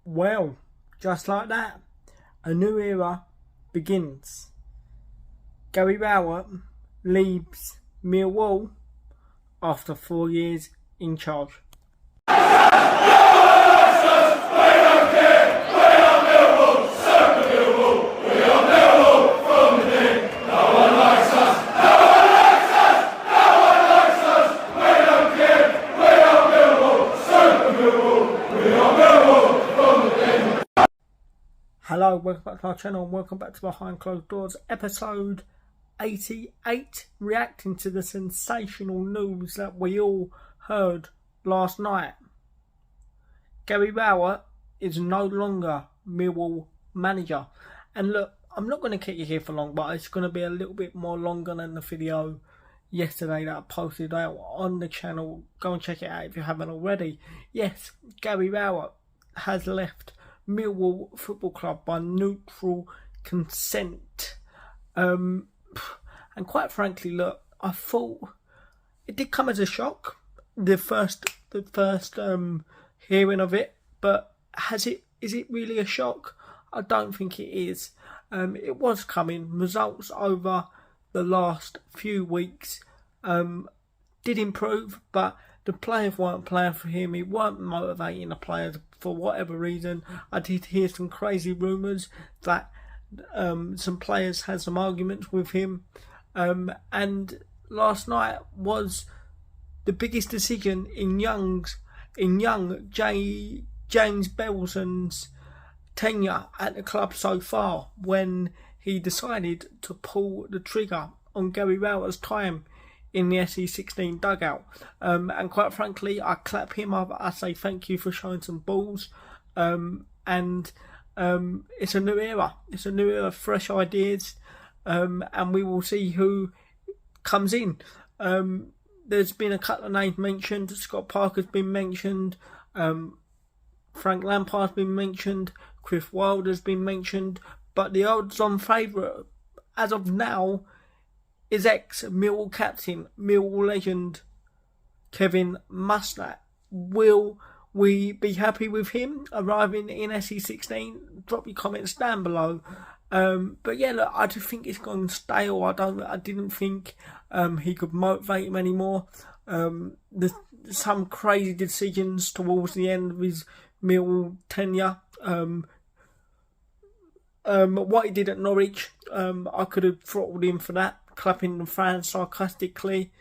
Well, just like that, a new era begins. Gary Rowett leaves Millwall after 4 years in charge. Hello, welcome back to our channel and welcome back to Behind Closed Doors, episode 88, reacting to the sensational news that we all heard last night. Gary Rowett is no longer Millwall manager. And look, I'm not going to keep you here for long, but it's going to be a little bit more longer than the video yesterday that I posted out on the channel. Go and check it out if you haven't already. Yes, Gary Rowett has left Millwall Football Club by neutral consent. And quite frankly, look, I thought it did come as a shock, the first hearing of it, but is it really a shock? I don't think it is. It was coming. Results over the last few weeks did improve, but the players weren't playing for him. He weren't motivating the players for whatever reason. I did hear some crazy rumours that some players had some arguments with him. And last night was the biggest decision in young James Belson's tenure at the club so far, when he decided to pull the trigger on Gary Rowett's time in the SE16 dugout. And quite frankly, I clap him up. I say thank you for showing some balls. And it's a new era. It's a new era, fresh ideas. And we will see who comes in. There's been a couple of names mentioned. Scott Parker's been mentioned. Frank Lampard's been mentioned. Chris Wilder's been mentioned. But the odds-on favourite, as of now, is ex-Millwall captain, Millwall legend, Kevin Muscat. Will we be happy with him arriving in SE16? Drop your comments down below. But yeah, look, I just think it's gone stale. I didn't think he could motivate him anymore. There's some crazy decisions towards the end of his Millwall tenure. What he did at Norwich, I could have throttled him for that, clapping the fans sarcastically.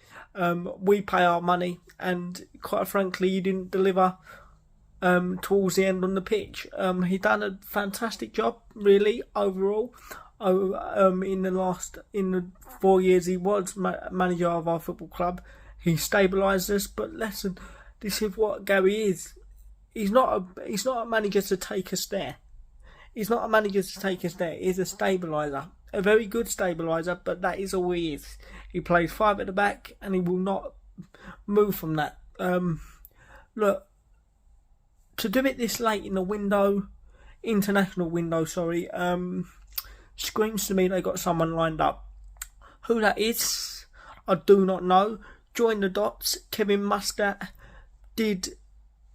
We pay our money, and quite frankly, he didn't deliver towards the end on the pitch. He done a fantastic job, really, overall. In the 4 years he was manager of our football club, he stabilised us. But listen, this is what Gary is. He's not a manager to take us there. He's not a manager to take us there. He's a stabiliser. A very good stabiliser, but that is all he is. He plays 5 at the back, and he will not move from that. Look, to do it this late in the window, international window, sorry, screams to me they got someone lined up. Who that is, I do not know. Join the dots. Kevin Muscat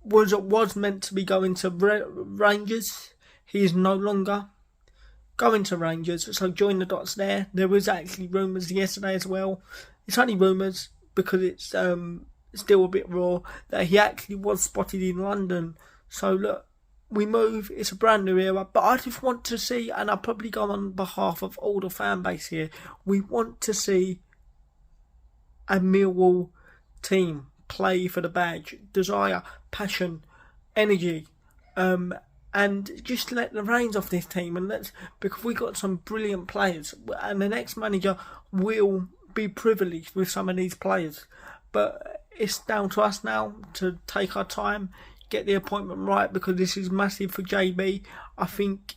was meant to be going to Rangers. He is no longer going to Rangers, so join the dots there. There was actually rumours yesterday as well. It's only rumours because it's still a bit raw, that he actually was spotted in London. So look, we move. It's a brand new era, but I just want to see, and I'll probably go on behalf of all the fan base here, we want to see a Millwall team play for the badge, desire, passion, energy, and just let the reins off this team, and because we got some brilliant players, and the next manager will be privileged with some of these players. But it's down to us now to take our time, get the appointment right, because this is massive for JB. I think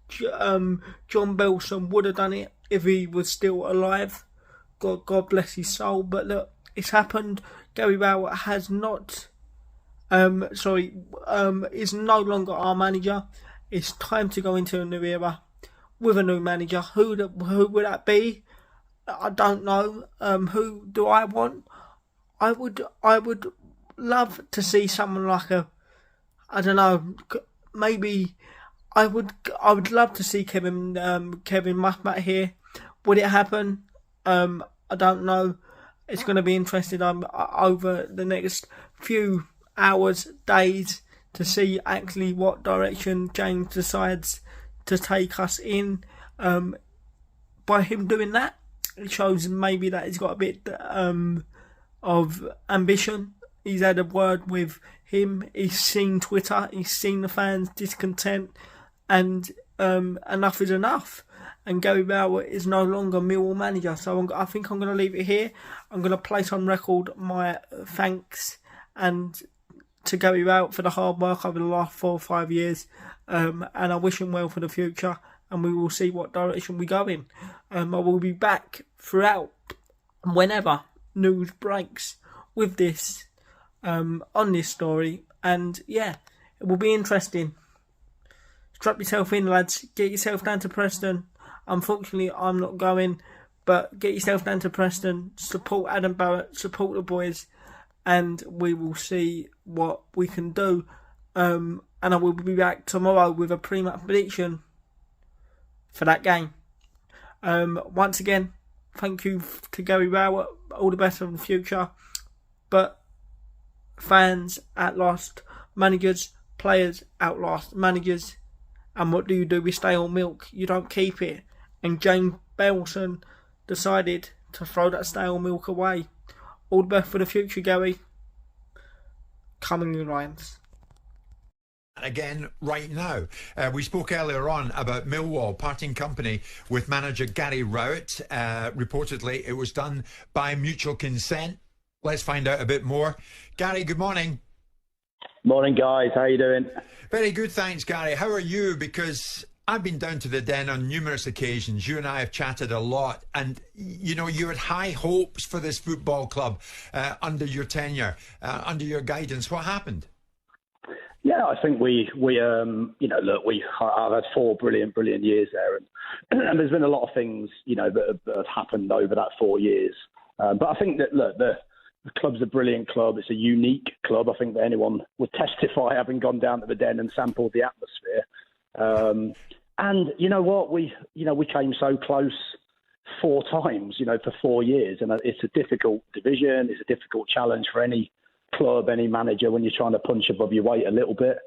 John Belson would have done it if he was still alive. God bless his soul. But look, it's happened. Gary Rowett has not. Is no longer our manager. It's time to go into a new era with a new manager. Who would that be? I don't know. Who do I want? I would love to see someone like maybe I would love to see Kevin Mahmat here. Would it happen? I don't know. It's going to be interesting over the next few hours, days, to see actually what direction James decides to take us in. By him doing that, it shows maybe that he's got a bit of ambition. He's had a word with him. He's seen Twitter. He's seen the fans' discontent, and enough is enough. And Gary Bauer is no longer Millwall manager. So I think I'm going to leave it here. I'm going to place on record my thanks and to Gary Bauer for the hard work over the last 4 or 5 years. And I wish him well for the future. And we will see what direction we go in. I will be back throughout whenever news breaks with this on this story. And yeah, it will be interesting. Strap yourself in, lads. Get yourself down to Preston. Unfortunately, I'm not going, but get yourself down to Preston. Support Adam Barrett. Support the boys, and we will see what we can do. And I will be back tomorrow with a pre-match prediction for that game. Once again, thank you to Gary Bauer. All the best in the future. But fans outlast managers, players outlast managers. And what do? We stale milk. You don't keep it. And James Belson decided to throw that stale milk away. All the best for the future, Gary. Coming in Lions. Again, right now. We spoke earlier on about Millwall parting company with manager Gary Rowett. Reportedly, it was done by mutual consent. Let's find out a bit more. Gary, good morning. Morning, guys. How are you doing? Very good, thanks, Gary. How are you? Because I've been down to the Den on numerous occasions. You and I have chatted a lot. And, you know, you had high hopes for this football club under your tenure, under your guidance. What happened? Yeah, I think I've had 4 brilliant years there. And there's been a lot of things, that have happened over that 4 years. But I think that, look, the club's a brilliant club. It's a unique club. I think that anyone would testify, having gone down to the Den and sampled the atmosphere. And you know what? We came so close 4 times, for 4 years. And it's a difficult division. It's a difficult challenge for any club, any manager, when you're trying to punch above your weight a little bit.